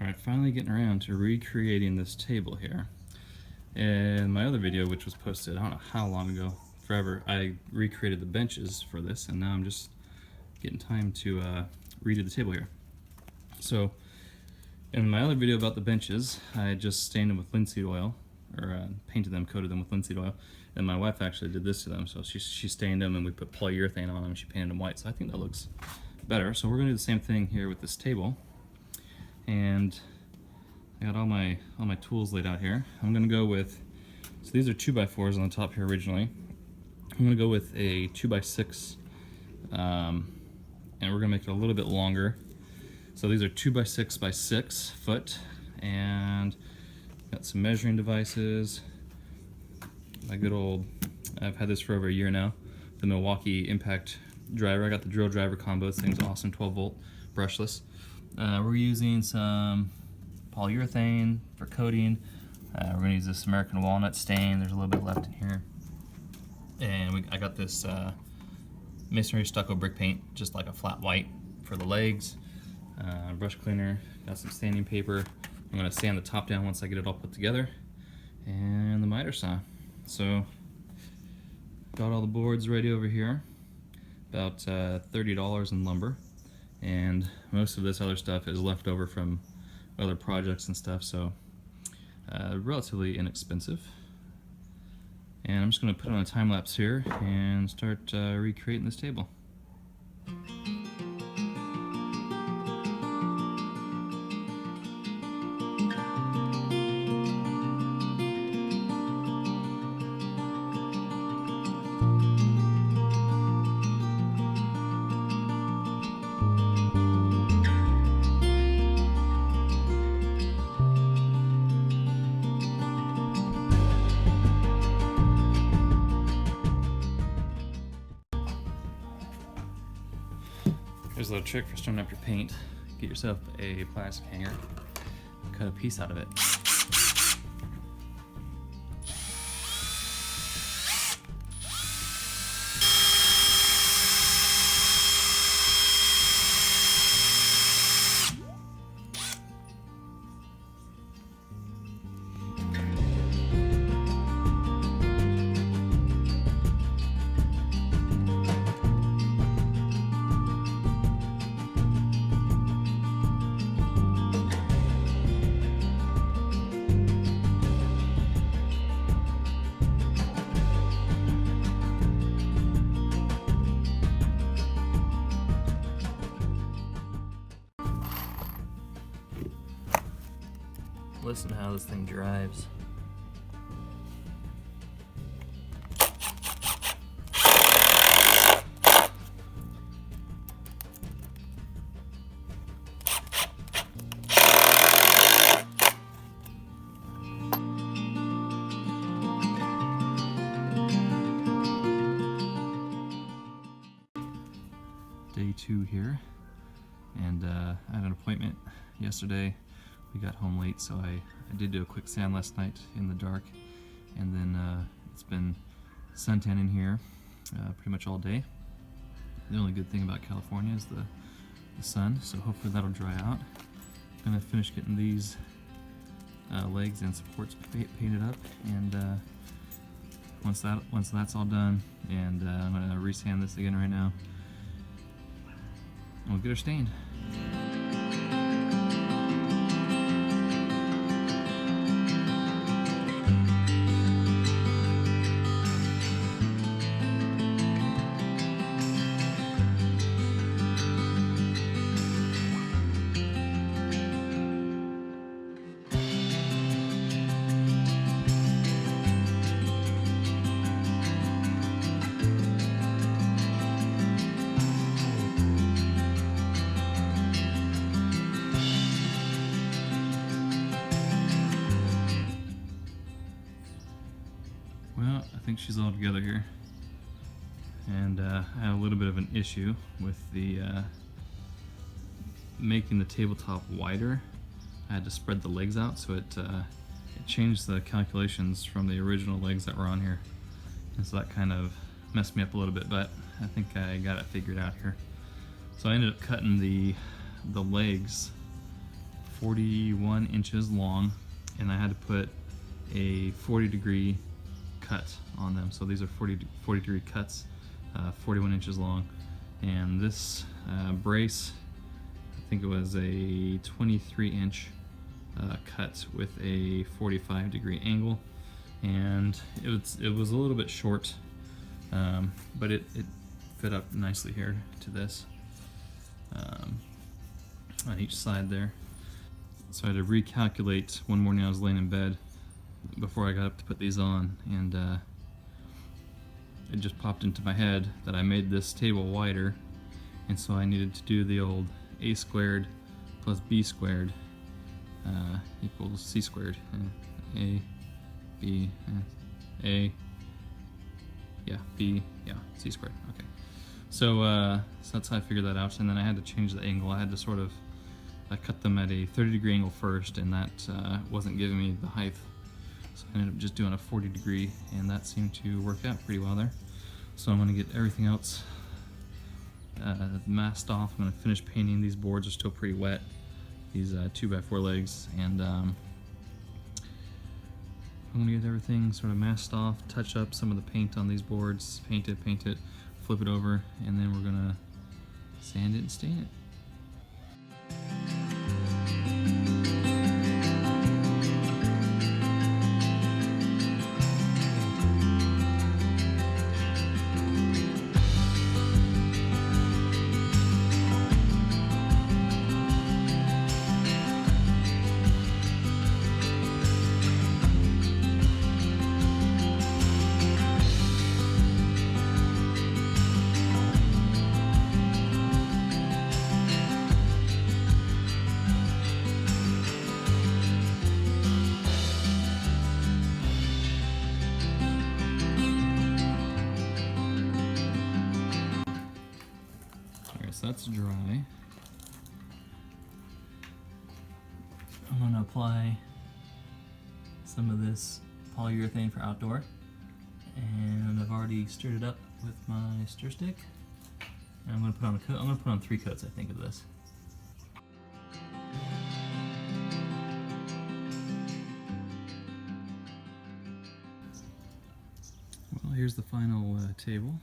Alright, finally getting around to recreating this table here. In my other video, which was posted, I don't know how long ago, forever, I recreated the benches for this, and now I'm just getting time to redo the table here. So, in my other video about the benches, I just stained them with linseed oil, or painted them, coated them with linseed oil, and my wife actually did this to them. So she stained them and we put polyurethane on them and she painted them white, so I think that looks better. So we're going to do the same thing here with this table. And I got all my tools laid out here. I'm going to go with, so these are 2x4s on the top here originally. I'm going to go with a 2x6, and we're going to make it a little bit longer. So these are 2x6x6 foot, and got some measuring devices. My good old, I've had this for over a year now, the Milwaukee Impact driver. I got the drill driver combo. This thing's awesome, 12 volt, brushless. We're using some polyurethane for coating. We're going to use this American walnut stain. There's a little bit left in here. And I got this Masonary Stucco brick paint, just like a flat white for the legs. Brush cleaner, got some sanding paper. I'm going to sand the top down once I get it all put together. And the miter saw. So, got all the boards ready over here. About $30 in lumber. And most of this other stuff is left over from other projects and stuff, so relatively inexpensive. And I'm just going to put on a time lapse here and start recreating this table. Here's a little trick for storing up your paint. Get yourself a plastic hanger, cut a piece out of it. Listen to how this thing drives. Day 2 here, and I had an appointment yesterday. We got home late, so I did do a quick sand last night in the dark, and then it's been suntanning here pretty much all day. The only good thing about California is the sun, so hopefully that'll dry out. I'm gonna finish getting these legs and supports painted up, and once that's all done, and I'm gonna resand this again right now, and we'll get her stained. Well, I think she's all together here, and I had a little bit of an issue with the making the tabletop wider. I had to spread the legs out, so it changed the calculations from the original legs that were on here, and so that kind of messed me up a little bit, but I think I got it figured out here. So I ended up cutting the legs 41 inches long, and I had to put a 40-degree cut on them. So these are 40-degree cuts, 41 inches long. And this brace, I think it was a 23-inch cut with a 45-degree angle, and it was a little bit short, but it fit up nicely here to this on each side there. So I had to recalculate one morning. I was laying in bed before I got up to put these on, and it just popped into my head that I made this table wider, and so I needed to do the old a squared plus b squared equals c squared. A, b, a, yeah, b, yeah, c squared. Okay. So that's how I figured that out, and then I had to change the angle. I had to sort of cut them at a 30-degree angle first, and that wasn't giving me the height. So I ended up just doing a 40-degree, and that seemed to work out pretty well there. So I'm going to get everything else masked off. I'm going to finish painting. These boards are still pretty wet, these 2x4 legs, and I'm going to get everything sort of masked off, touch up some of the paint on these boards, paint it, flip it over, and then we're going to sand it and stain it. So that's dry. I'm going to apply some of this polyurethane for outdoor, and I've already stirred it up with my stir stick. And I'm going to put on I'm going to put on 3 coats, I think, of this. Well, here's the final table.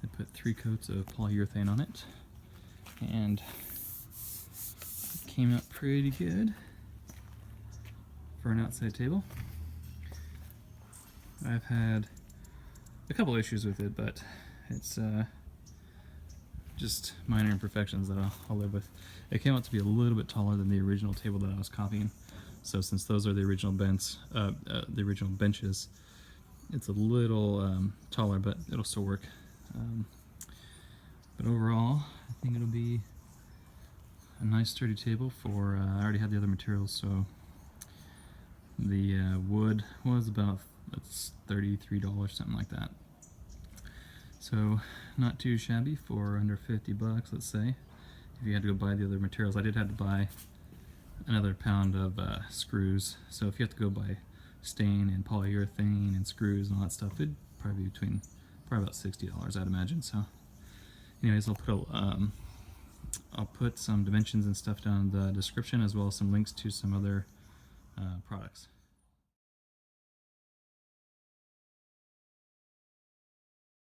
I put 3 coats of polyurethane on it, and it came out pretty good for an outside table. I've had a couple issues with it, but it's just minor imperfections that I'll live with. It came out to be a little bit taller than the original table that I was copying, so since those are the original benches, it's a little taller, but it'll still work. But overall, I think it'll be a nice sturdy table for, I already had the other materials, so the wood was about, that's $33, something like that. So not too shabby for under 50 bucks, let's say, if you had to go buy the other materials. I did have to buy another pound of screws, so if you have to go buy stain and polyurethane and screws and all that stuff, it'd probably be probably about $60, I'd imagine. So anyways, I'll put some dimensions and stuff down in the description, as well as some links to some other products.